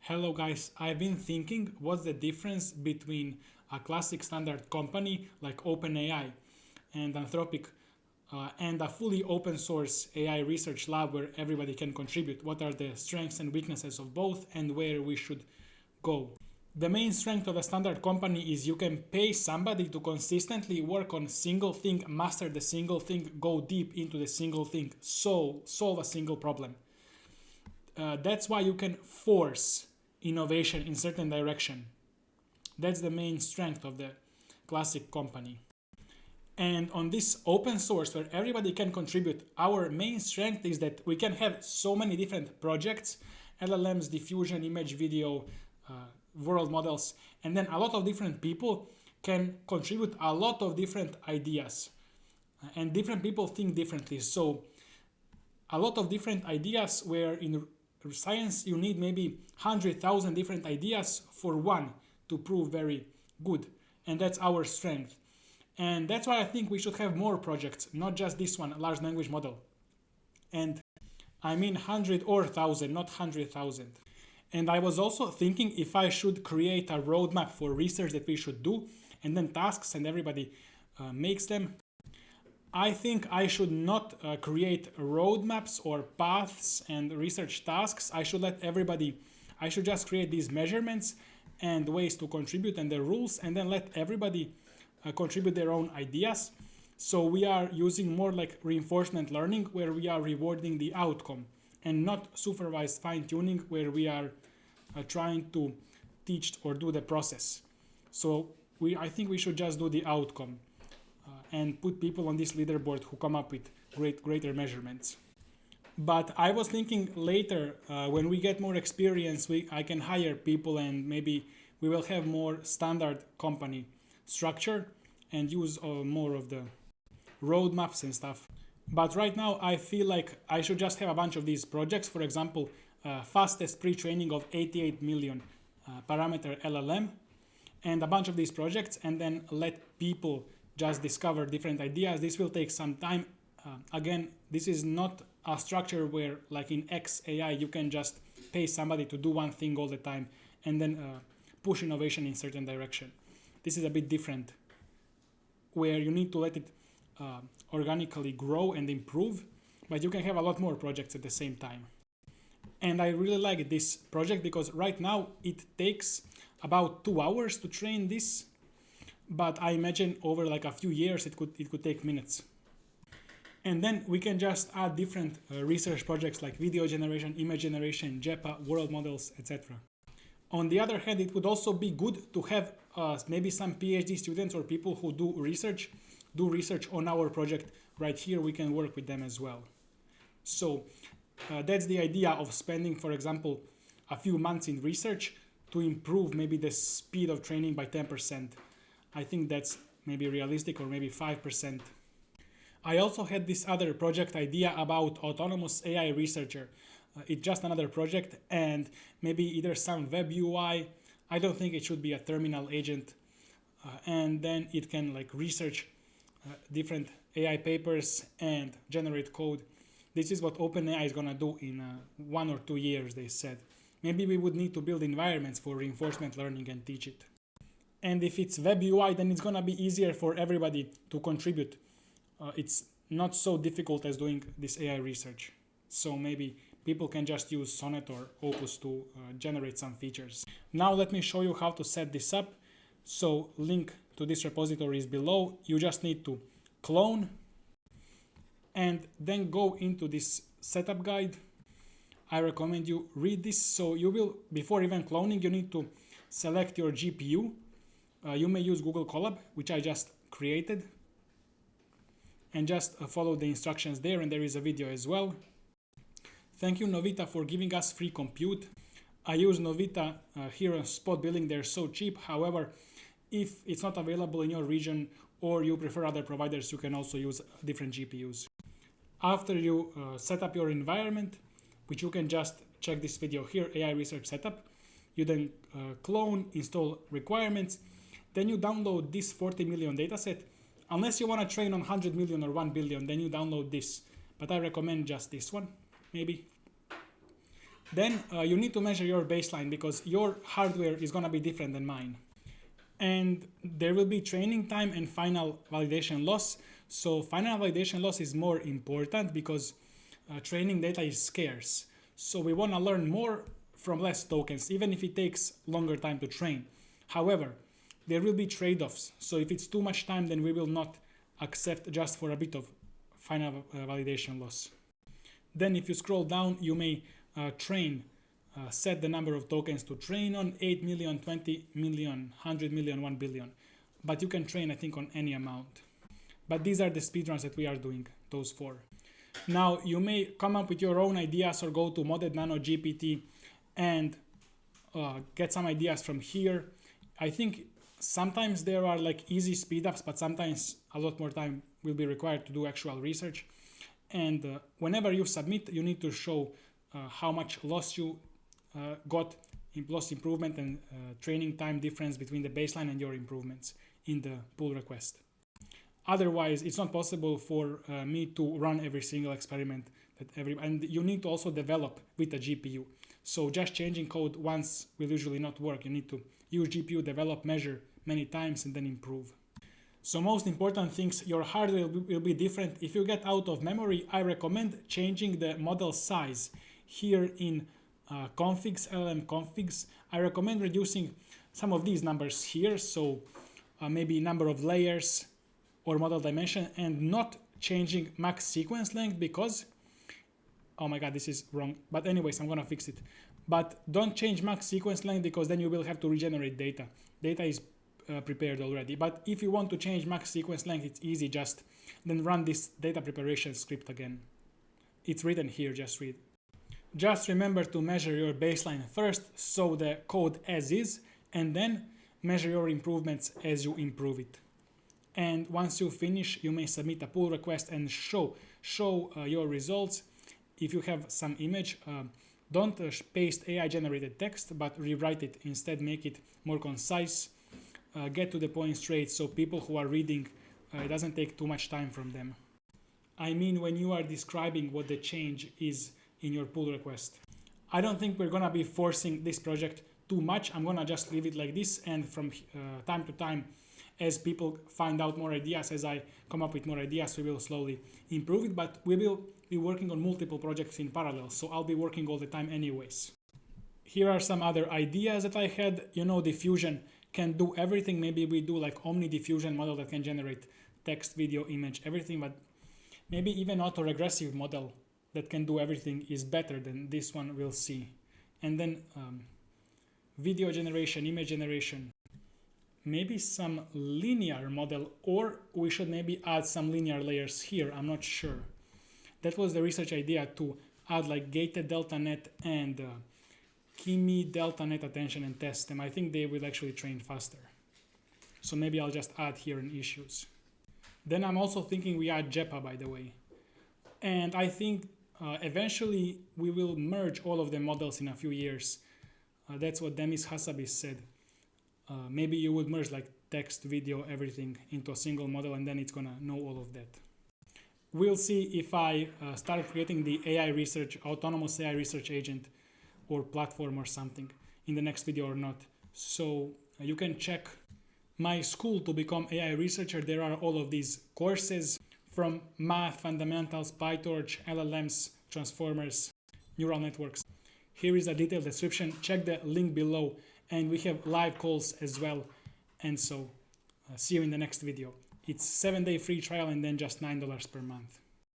Hello guys, I've been thinking what's the difference between a classic standard company like OpenAI and Anthropic and a fully open source AI research lab where everybody can contribute. What are the strengths and weaknesses of both and where we should go? The main strength of a standard company is you can pay somebody to consistently work on single thing, master the single thing, go deep into the single thing, solve a single problem. That's why you can force innovation in certain direction. That's the main strength of the classic company. And on this open source where everybody can contribute, our main strength is that we can have so many different projects, LLMs, diffusion, image, video, world models, and then a lot of different people can contribute a lot of different ideas. And different people think differently. So a lot of different ideas where in science you need maybe 100,000 different ideas for one to prove very good, and that's our strength. And that's why I think we should have more projects, not just this one, large language model. And I mean 100 or 1,000, not 100,000. And I was also thinking if I should create a roadmap for research that we should do, and then tasks, and everybody makes them. I think I should not create roadmaps or paths and research tasks. I should just create these measurements and ways to contribute and the rules, and then let everybody contribute their own ideas. So we are using more like reinforcement learning where we are rewarding the outcome and not supervised fine-tuning where we are trying to teach or do the process. So I think we should just do the outcome. And put people on this leaderboard who come up with greater measurements. But I was thinking later, when we get more experience, I can hire people and maybe we will have more standard company structure and use more of the roadmaps and stuff. But right now I feel like I should just have a bunch of these projects. For example, fastest pre-training of 88 million parameter LLM and a bunch of these projects, and then let people just discover different ideas. This will take some time. Again, this is not a structure where like in XAI you can just pay somebody to do one thing all the time and then push innovation in certain direction. This is a bit different where you need to let it organically grow and improve, but you can have a lot more projects at the same time. And I really like this project because right now it takes about 2 hours to train this, but I imagine over like a few years it could take minutes. And then we can just add different research projects like video generation, image generation, JEPA, world models, etc. On the other hand, it would also be good to have maybe some PhD students or people who do research on our project right here. We can work with them as well. So that's the idea of spending, for example, a few months in research to improve maybe the speed of training by 10%. I think that's maybe realistic, or maybe 5%. I also had this other project idea about autonomous AI researcher. It's just another project and maybe either some web UI. I don't think it should be a terminal agent. And then it can like research different AI papers and generate code. This is what OpenAI is gonna do in 1 or 2 years, they said. Maybe we would need to build environments for reinforcement learning and teach it. And if it's web UI, then it's gonna be easier for everybody to contribute. It's not so difficult as doing this AI research. So maybe people can just use Sonnet or Opus to generate some features. Now let me show you how to set this up. So link to this repository is below. You just need to clone and then go into this setup guide. I recommend you read this. So you will, before even cloning, you need to select your GPU. You may use Google Colab, which I just created, and just follow the instructions there, and there is a video as well. Thank you Novita for giving us free compute. I use Novita here on Spot Billing. They're so cheap. However, if it's not available in your region or you prefer other providers, you can also use different GPUs. After you set up your environment, which you can just check this video here, AI Research Setup, you then clone, install requirements, then you download this 40 million dataset. Unless you want to train on 100 million or 1 billion, then you download this. But I recommend just this one, maybe. Then you need to measure your baseline because your hardware is going to be different than mine. And there will be training time and final validation loss. So final validation loss is more important because training data is scarce. So we want to learn more from less tokens, even if it takes longer time to train. However, there will be trade-offs. So if it's too much time, then we will not accept just for a bit of final validation loss. Then if you scroll down, you may set the number of tokens to train on 8 million, 20 million, 100 million, 1 billion. But you can train, I think, on any amount. But these are the speedruns that we are doing, those 4. Now, you may come up with your own ideas or go to Modded Nano GPT and get some ideas from here. I think sometimes there are like easy speedups, but sometimes a lot more time will be required to do actual research. And whenever you submit, you need to show how much loss you got, loss improvement and training time difference between the baseline and your improvements in the pull request. Otherwise, it's not possible for me to run every single experiment and you need to also develop with a GPU. So just changing code once will usually not work. You need to use GPU, develop, measure many times, and then improve. So most important things, your hardware will be different. If you get out of memory, I recommend changing the model size. Here in configs, LLM configs, I recommend reducing some of these numbers here. So maybe number of layers or model dimension, and not changing max sequence length because, oh my god, this is wrong. But anyways, I'm gonna fix it. But don't change max sequence length because then you will have to regenerate data. Data is prepared already. But if you want to change max sequence length, it's easy. Just then run this data preparation script again. It's written here, just read. Just remember to measure your baseline first, so the code as is, and then measure your improvements as you improve it. And once you finish, you may submit a pull request and show your results. If you have some image, don't paste AI generated text, but rewrite it. Instead, make it more concise. Get to the point straight so people who are reading, it doesn't take too much time from them. I mean, when you are describing what the change is in your pull request. I don't think we're gonna be forcing this project too much. I'm gonna just leave it like this, and from time to time, as people find out more ideas, as I come up with more ideas, we will slowly improve it, but we will be working on multiple projects in parallel, so I'll be working all the time anyways. Here are some other ideas that I had. You know, diffusion can do everything. Maybe we do like omni diffusion model that can generate text, video, image, everything, but maybe even autoregressive model that can do everything is better than this one, we'll see. And then video generation, image generation, maybe some linear model, or we should maybe add some linear layers here, I'm not sure. That was the research idea, to add like gated delta net and Kimi delta net attention and test them. I think they will actually train faster. So maybe I'll just add here in issues. Then I'm also thinking we add JEPA, by the way. And I think eventually we will merge all of the models in a few years. That's what Demis Hassabis said. Maybe you would merge like text, video, everything into a single model, and then it's gonna know all of that. We'll see if I start creating the AI research, autonomous AI research agent or platform or something in the next video or not. So you can check my school to become AI researcher. There are all of these courses from math, fundamentals, PyTorch, LLMs, transformers, neural networks. Here is a detailed description. Check the link below. And we have live calls as well. And so see you in the next video. It's 7-day free trial and then just $9 per month.